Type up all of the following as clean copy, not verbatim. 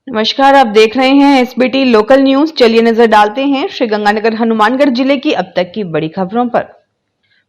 नमस्कार, आप देख रहे हैं एसबीटी लोकल न्यूज। चलिए नजर डालते हैं श्रीगंगानगर हनुमानगढ़ जिले की अब तक की बड़ी खबरों पर।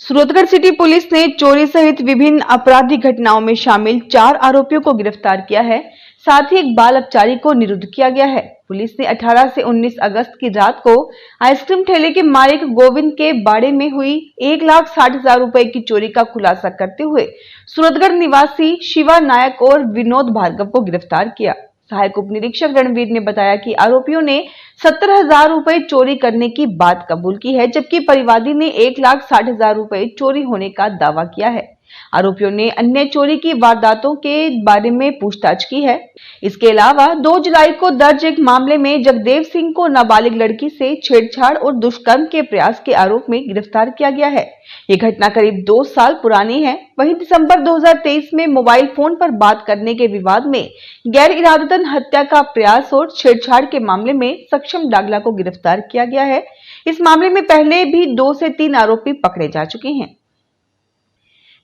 सूरतगढ़ सिटी पुलिस ने चोरी सहित विभिन्न आपराधिक घटनाओं में शामिल 4 आरोपियों को गिरफ्तार किया है। साथ ही एक बाल अपचारी को निरुद्ध किया गया है। पुलिस ने 18 से 19 अगस्त की रात को आइसक्रीम ठेले के मालिक गोविंद के बाड़े में हुई 1,60,000 रुपए की चोरी का खुलासा करते हुए सूरतगढ़ निवासी शिवा नायक और विनोद भार्गव को गिरफ्तार किया। सहायक उप निरीक्षक रणवीर ने बताया कि आरोपियों ने 70,000 रुपए चोरी करने की बात कबूल की है, जबकि परिवादी ने 1,60,000 रुपए चोरी होने का दावा किया है। आरोपियों ने अन्य चोरी की वारदातों के बारे में पूछताछ की है। इसके अलावा 2 जुलाई को दर्ज एक मामले में जगदेव सिंह को नाबालिग लड़की से छेड़छाड़ और दुष्कर्म के प्रयास के आरोप में गिरफ्तार किया गया है। ये घटना करीब 2 साल पुरानी है। वहीं दिसंबर 2023 में मोबाइल फोन पर बात करने के विवाद में गैर इरादतन हत्या का प्रयास और छेड़छाड़ के मामले में सक्षम डागला को गिरफ्तार किया गया है। इस मामले में पहले भी 2 से 3 आरोपी पकड़े जा चुके हैं।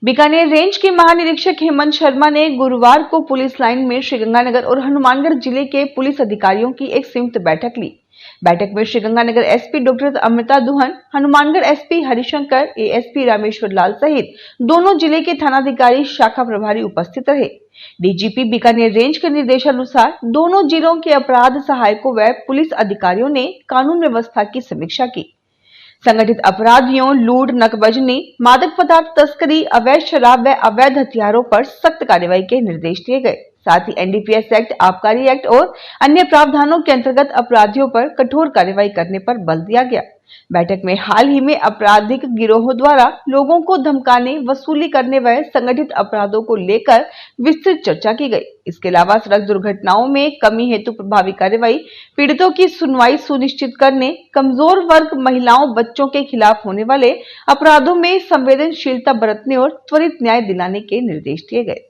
बीकानेर रेंज के महानिरीक्षक हेमंत शर्मा ने गुरुवार को पुलिस लाइन में श्रीगंगानगर और हनुमानगढ़ जिले के पुलिस अधिकारियों की एक संयुक्त बैठक ली। बैठक में Sriganganagar SP doctor Amrita Duhan, Hanumangarh SP Harishankar, ASP Rameshwar Lal सहित दोनों जिले के थानाधिकारी, शाखा प्रभारी उपस्थित रहे। डीजीपी बीकानेर रेंज के निर्देशानुसार दोनों जिलों के अपराध सहायकों व पुलिस अधिकारियों ने कानून व्यवस्था की समीक्षा की। संगठित अपराधियों, लूट, नकबजनी, मादक पदार्थ तस्करी, अवैध शराब व अवैध हथियारों पर सख्त कार्रवाई के निर्देश दिए गए। साथ ही एनडीपीएस एक्ट, आबकारी एक्ट और अन्य प्रावधानों के अंतर्गत अपराधियों पर कठोर कार्रवाई करने पर बल दिया गया। बैठक में हाल ही में आपराधिक गिरोहों द्वारा लोगों को धमकाने, वसूली करने व संगठित अपराधों को लेकर विस्तृत चर्चा की गई। इसके अलावा सड़क दुर्घटनाओं में कमी हेतु प्रभावी कार्रवाई, पीड़ितों की सुनवाई सुनिश्चित करने, कमजोर वर्ग, महिलाओं, बच्चों के खिलाफ होने वाले अपराधों में संवेदनशीलता बरतने और त्वरित न्याय दिलाने के निर्देश दिए गए।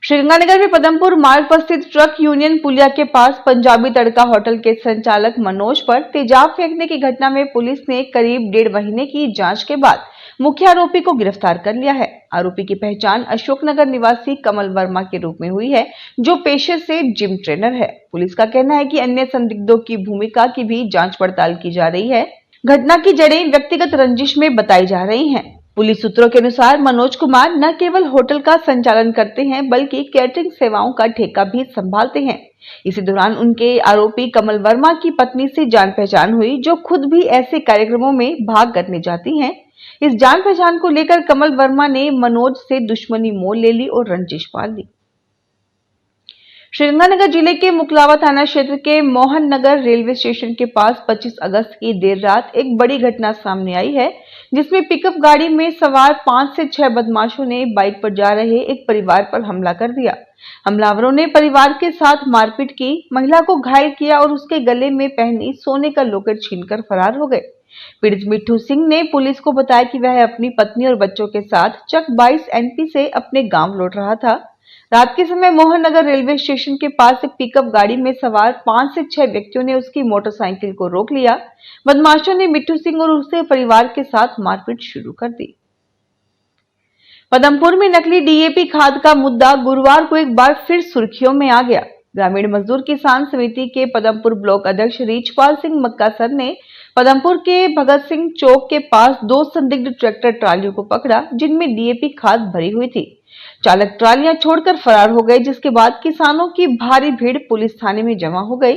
श्रीगंगानगर में पदमपुर मार्ग पर स्थित ट्रक यूनियन पुलिया के पास पंजाबी तड़का होटल के संचालक मनोज पर तेजाब फेंकने की घटना में पुलिस ने करीब 1.5 महीने की जांच के बाद मुख्य आरोपी को गिरफ्तार कर लिया है। आरोपी की पहचान अशोकनगर निवासी कमल वर्मा के रूप में हुई है, जो पेशे से जिम ट्रेनर है। पुलिस का कहना है कि अन्य संदिग्धों की भूमिका की भी जांच पड़ताल की जा रही है। घटना की जड़ें व्यक्तिगत रंजिश में बताई जा रही हैं। पुलिस सूत्रों के अनुसार मनोज कुमार न केवल होटल का संचालन करते हैं, बल्कि कैटरिंग सेवाओं का ठेका भी संभालते हैं। इसी दौरान उनके आरोपी कमल वर्मा की पत्नी से जान पहचान हुई, जो खुद भी ऐसे कार्यक्रमों में भाग करने जाती हैं। इस जान पहचान को लेकर कमल वर्मा ने मनोज से दुश्मनी मोल ले ली और रंजिश पाल ली। श्रीगंगानगर जिले के मुकलावा थाना क्षेत्र के मोहन नगर रेलवे स्टेशन के पास 25 अगस्त की देर रात एक बड़ी घटना सामने आई है, जिसमें पिकअप गाड़ी में सवार 5 से 6 बदमाशों ने बाइक पर जा रहे एक परिवार पर हमला कर दिया। हमलावरों ने परिवार के साथ मारपीट की, महिला को घायल किया और उसके गले में पहनी सोने का लॉकेट छीनकर फरार हो गए। पीड़ित मिट्ठू सिंह ने पुलिस को बताया कि वह अपनी पत्नी और बच्चों के साथ चक 22 एनपी से अपने गांव लौट रहा था। रात के समय मोहन नगर रेलवे स्टेशन के पास एक पिकअप गाड़ी में सवार 5 से 6 व्यक्तियों ने उसकी मोटरसाइकिल को रोक लिया। बदमाशों ने मिट्ठू सिंह और उसके परिवार के साथ मारपीट शुरू कर दी। पदमपुर में नकली डीएपी खाद का मुद्दा गुरुवार को एक बार फिर सुर्खियों में आ गया। ग्रामीण मजदूर किसान समिति के पदमपुर ब्लॉक अध्यक्ष रीचपाल सिंह मक्कासर ने पदमपुर के भगत सिंह चौक के पास 2 संदिग्ध ट्रैक्टर ट्रालियों को पकड़ा, जिनमें डीएपी खाद भरी हुई थी। चालक ट्रालियां छोड़कर फरार हो गए, जिसके बाद किसानों की भारी भीड़ पुलिस थाने में जमा हो गई।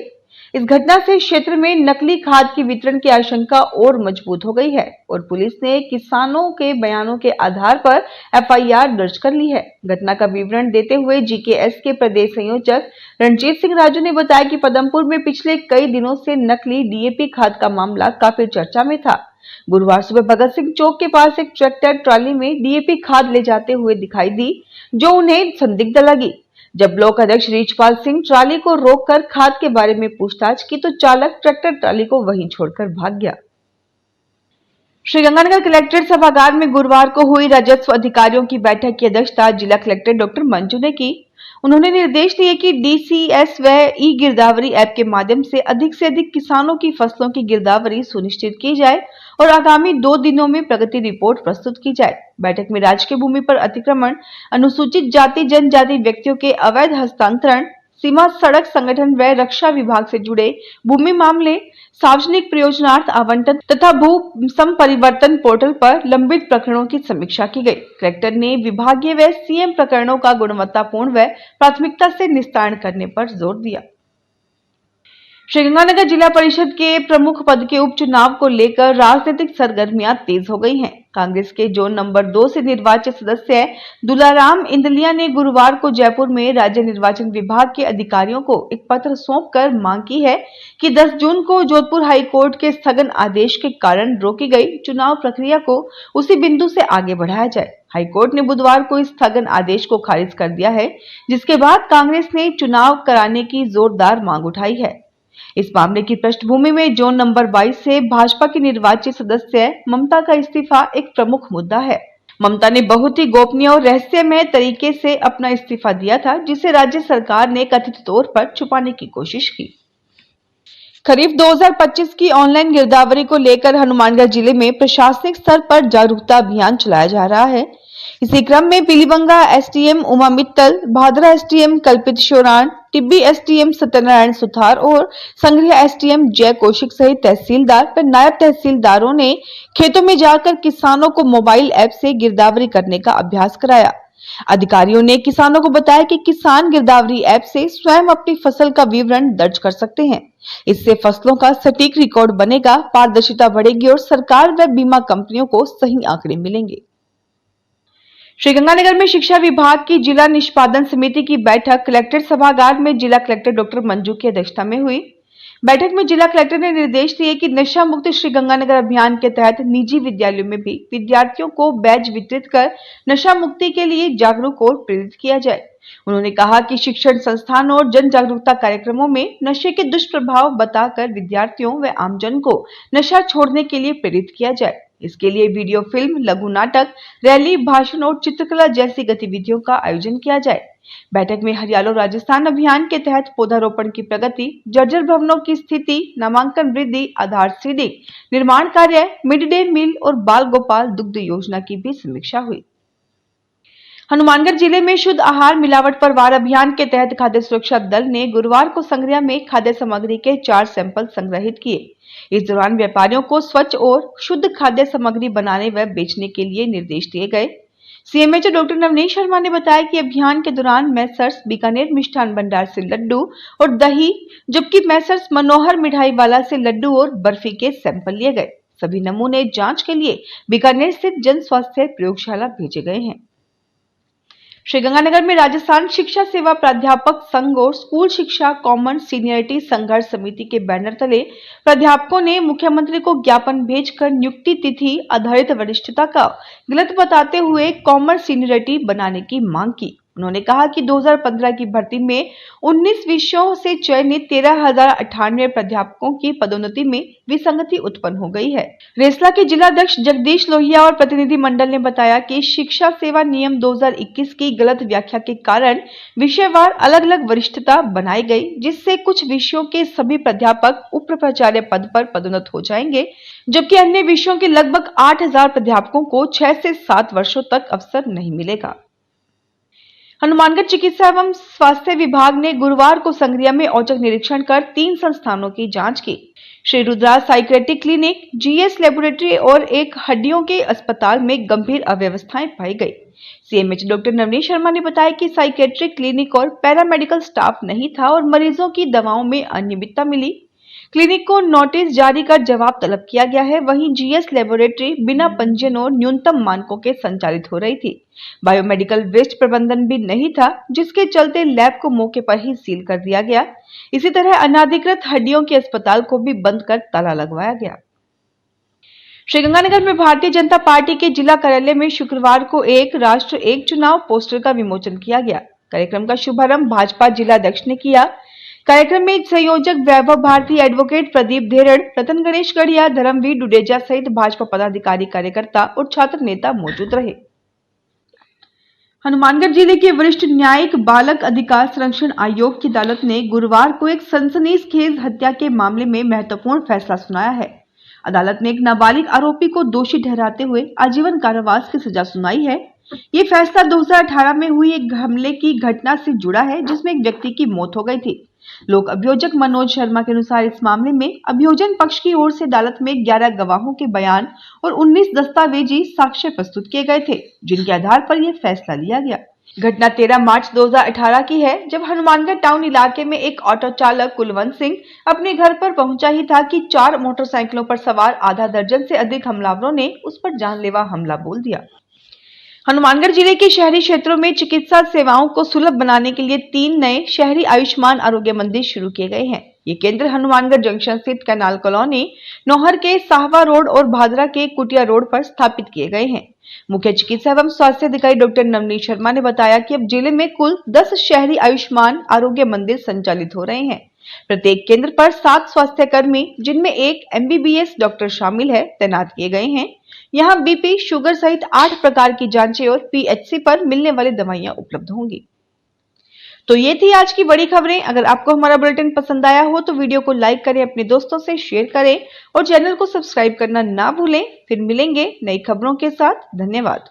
इस घटना से क्षेत्र में नकली खाद की वितरण की आशंका और मजबूत हो गई है और पुलिस ने किसानों के बयानों के आधार पर एफआईआर दर्ज कर ली है। घटना का विवरण देते हुए जीकेएस के प्रदेश संयोजक रणजीत सिंह राजू ने बताया कि पदमपुर में पिछले कई दिनों से नकली डीएपी खाद का मामला काफी चर्चा में था। गुरुवार सुबह भगत सिंह चौक के पास एक ट्रैक्टर ट्राली में डीएपी खाद ले जाते हुए दिखाई दी, जो उन्हें संदिग्ध लगी। जब ब्लॉक अध्यक्ष रीचपाल सिंह ट्राली को रोककर खाद के बारे में पूछताछ की, तो चालक ट्रैक्टर ट्राली को वहीं छोड़कर भाग गया। श्रीगंगानगर कलेक्ट्रेट सभागार में गुरुवार को हुई राजस्व अधिकारियों की बैठक की अध्यक्षता जिला कलेक्टर डॉक्टर मंजू ने की। उन्होंने निर्देश दिए कि डीसीएस व ई गिरदावरी ऐप के माध्यम से अधिक किसानों की फसलों की गिरदावरी सुनिश्चित की जाए और आगामी 2 दिनों में प्रगति रिपोर्ट प्रस्तुत की जाए। बैठक में राजकीय भूमि पर अतिक्रमण, अनुसूचित जाति जनजाति व्यक्तियों के अवैध हस्तांतरण, सीमा सड़क संगठन व रक्षा विभाग से जुड़े भूमि मामले, सार्वजनिक प्रयोजनार्थ आवंटन तथा भू संपरिवर्तन पोर्टल पर लंबित प्रकरणों की समीक्षा की गई। कलेक्टर ने विभागीय व सीएम प्रकरणों का गुणवत्तापूर्ण व प्राथमिकता से निस्तारण करने पर जोर दिया। श्रीगंगानगर जिला परिषद के प्रमुख पद के उपचुनाव को लेकर राजनीतिक सरगर्मियां तेज हो गई हैं। कांग्रेस के जोन नंबर 2 से निर्वाचित सदस्य दुलाराम इंदलिया ने गुरुवार को जयपुर में राज्य निर्वाचन विभाग के अधिकारियों को एक पत्र सौंपकर मांग की है कि 10 जून को जोधपुर हाई कोर्ट के स्थगन आदेश के कारण रोकी गई चुनाव प्रक्रिया को उसी बिंदु से आगे बढ़ाया जाए। हाईकोर्ट ने बुधवार को इस स्थगन आदेश को खारिज कर दिया है, जिसके बाद कांग्रेस ने चुनाव कराने की जोरदार मांग उठाई है। इस मामले की पृष्ठभूमि में जोन नंबर 22 से भाजपा की निर्वाचित सदस्य ममता का इस्तीफा एक प्रमुख मुद्दा है। ममता ने बहुत ही गोपनीय और रहस्यमय तरीके से अपना इस्तीफा दिया था, जिसे राज्य सरकार ने कथित तौर पर छुपाने की कोशिश की। खरीफ 2025 की ऑनलाइन गिरदावरी को लेकर हनुमानगढ़ जिले में प्रशासनिक स्तर पर जागरूकता अभियान चलाया जा रहा है। इसी क्रम में पीलीबंगा एसडीएम उमा मित्तल, भादरा एसडीएम कल्पित शोरान, टिब्बी एसडीएम सत्यनारायण सुथार और संग्रह एसडीएम जय कौशिक सहित तहसीलदार व नायब तहसीलदारों ने खेतों में जाकर किसानों को मोबाइल ऐप से गिरदावरी करने का अभ्यास कराया। अधिकारियों ने किसानों को बताया कि किसान गिरदावरी ऐप से स्वयं अपनी फसल का विवरण दर्ज कर सकते हैं। इससे फसलों का सटीक रिकॉर्ड बनेगा, पारदर्शिता बढ़ेगी और सरकार व बीमा कंपनियों को सही आंकड़े मिलेंगे। श्रीगंगानगर में शिक्षा विभाग की जिला निष्पादन समिति की बैठक कलेक्ट्रेट सभागार में जिला कलेक्टर डॉक्टर मंजू की अध्यक्षता में हुई। बैठक में जिला कलेक्टर ने निर्देश दिए कि नशा मुक्त श्रीगंगानगर अभियान के तहत निजी विद्यालयों में भी विद्यार्थियों को बैच वितरित कर नशा मुक्ति के लिए जागरूक और प्रेरित किया जाए। उन्होंने कहा कि शिक्षण संस्थान और जन जागरूकता कार्यक्रमों में नशे के दुष्प्रभाव बताकर विद्यार्थियों व आमजन को नशा छोड़ने के लिए प्रेरित किया जाए। इसके लिए वीडियो फिल्म, लघु नाटक, रैली, भाषण और चित्रकला जैसी गतिविधियों का आयोजन किया जाए। बैठक में हरियालो राजस्थान अभियान के तहत पौधारोपण की प्रगति, जर्जर भवनों की स्थिति, नामांकन वृद्धि, आधार सीडिंग, निर्माण कार्य, मिड डे मील और बाल गोपाल दुग्ध योजना की भी समीक्षा हुई। हनुमानगढ़ जिले में शुद्ध आहार मिलावट पर वार अभियान के तहत खाद्य सुरक्षा दल ने गुरुवार को संग्रह में खाद्य सामग्री के 4 सैंपल संग्रहित किए। इस दौरान व्यापारियों को स्वच्छ और शुद्ध खाद्य सामग्री बनाने व बेचने के लिए निर्देश दिए गए। सीएमएचओ डॉक्टर नवनीत शर्मा ने बताया कि अभियान के दौरान मैसर्स बीकानेर मिष्ठान भंडार से लड्डू और दही, जबकि मैसर्स मनोहर मिठाई वाला से लड्डू और बर्फी के सैंपल लिए गए। सभी नमूने जांच के लिए बीकानेर स्थित जन स्वास्थ्य प्रयोगशाला भेजे गए हैं। श्रीगंगानगर में राजस्थान शिक्षा सेवा प्राध्यापक संघ और स्कूल शिक्षा कॉमन सीनियरिटी संघर्ष समिति के बैनर तले प्राध्यापकों ने मुख्यमंत्री को ज्ञापन भेजकर नियुक्ति तिथि आधारित वरिष्ठता का गलत बताते हुए कॉमन सीनियरिटी बनाने की मांग की। उन्होंने कहा कि 2015 की भर्ती में 19 विषयों से चयनित 13,098 प्राध्यापकों की पदोन्नति में विसंगति उत्पन्न हो गई है। रेसला के जिलाध्यक्ष जगदीश लोहिया और प्रतिनिधि मंडल ने बताया कि शिक्षा सेवा नियम 2021 की गलत व्याख्या के कारण विषयवार अलग अलग वरिष्ठता बनाई गई, जिससे कुछ विषयों के सभी प्राध्यापक उप प्राचार्य पद पर पदोन्नत हो जाएंगे, जबकि अन्य विषयों के लगभग 8,000 प्राध्यापकों को 6 से 7 वर्षों तक अवसर नहीं मिलेगा। हनुमानगढ़ चिकित्सा एवं स्वास्थ्य विभाग ने गुरुवार को संग्रिया में औचक निरीक्षण कर 3 संस्थानों की जांच की। Shri Rudras psychiatric clinic, GS laboratory और एक हड्डियों के अस्पताल में गंभीर अव्यवस्थाएं पाई गई। सीएमएच डॉक्टर नवनीत शर्मा ने बताया कि साइकेट्रिक क्लिनिक और पैरामेडिकल स्टाफ नहीं था और मरीजों की दवाओं में अनियमितता मिली। क्लिनिक को नोटिस जारी कर जवाब तलब किया गया है। वहीं जीएस लेबोरेटरी बिना पंजीयन और न्यूनतम मानकों के संचालित हो रही थी। बायोमेडिकल वेस्ट प्रबंधन भी नहीं था, जिसके चलते लैब को मौके पर ही सील कर दिया गया। इसी तरह अनाधिकृत हड्डियों के अस्पताल को भी बंद कर ताला लगवाया गया। श्रीगंगानगर में भारतीय जनता पार्टी के जिला कार्यालय में शुक्रवार को एक राष्ट्र एक चुनाव पोस्टर का विमोचन किया गया। कार्यक्रम का शुभारंभ भाजपा जिलाध्यक्ष ने किया। कार्यक्रम में संयोजक वैभव भारती, एडवोकेट प्रदीप धेरड़, रतन गणेश गढ़िया, धर्मवीर डुडेजा सहित भाजपा पदाधिकारी, कार्यकर्ता और छात्र नेता मौजूद रहे। हनुमानगढ़ जिले के वरिष्ठ न्यायिक बालक अधिकार संरक्षण आयोग की अदालत ने गुरुवार को एक सनसनीखेज हत्या के मामले में महत्वपूर्ण फैसला सुनाया है। अदालत ने एक नाबालिग आरोपी को दोषी ठहराते हुए आजीवन कारावास की सजा सुनाई है। ये फैसला 2018 में हुई एक हमले की घटना से जुड़ा है जिसमें एक व्यक्ति की मौत हो गई थी। लोक अभियोजक मनोज शर्मा के अनुसार इस मामले में अभियोजन पक्ष की ओर से अदालत में 11 गवाहों के बयान और 19 दस्तावेजी साक्ष्य प्रस्तुत किए गए थे, जिनके आधार पर यह फैसला लिया गया। घटना 13 मार्च 2018 की है, जब हनुमानगढ़ टाउन इलाके में एक ऑटो चालक कुलवंत सिंह अपने घर पर पहुंचा ही था कि 4 मोटरसाइकिलों पर सवार आधा दर्जन से अधिक हमलावरों ने उस पर जानलेवा हमला बोल दिया। हनुमानगढ़ जिले के शहरी क्षेत्रों में चिकित्सा सेवाओं को सुलभ बनाने के लिए 3 नए शहरी आयुष्मान आरोग्य मंदिर शुरू किए गए हैं। ये केंद्र हनुमानगढ़ जंक्शन स्थित कैनाल कॉलोनी, नौहर के साहवा रोड और भादरा के कुटिया रोड पर स्थापित किए गए हैं। मुख्य चिकित्सा एवं स्वास्थ्य अधिकारी डॉक्टर नवनीत शर्मा ने बताया कि अब जिले में कुल 10 शहरी आयुष्मान आरोग्य मंदिर संचालित हो रहे हैं। प्रत्येक केंद्र पर 7 स्वास्थ्य कर्मी, जिनमें एक MBBS डॉक्टर शामिल है, तैनात किए गए हैं। यहाँ BP, शुगर सहित 8 प्रकार की जांचें और PHC पर मिलने वाली दवाइयां उपलब्ध होंगी। तो ये थी आज की बड़ी खबरें। अगर आपको हमारा बुलेटिन पसंद आया हो तो वीडियो को लाइक करें, अपने दोस्तों से शेयर करें और चैनल को सब्सक्राइब करना ना भूलें। फिर मिलेंगे नई खबरों के साथ। धन्यवाद।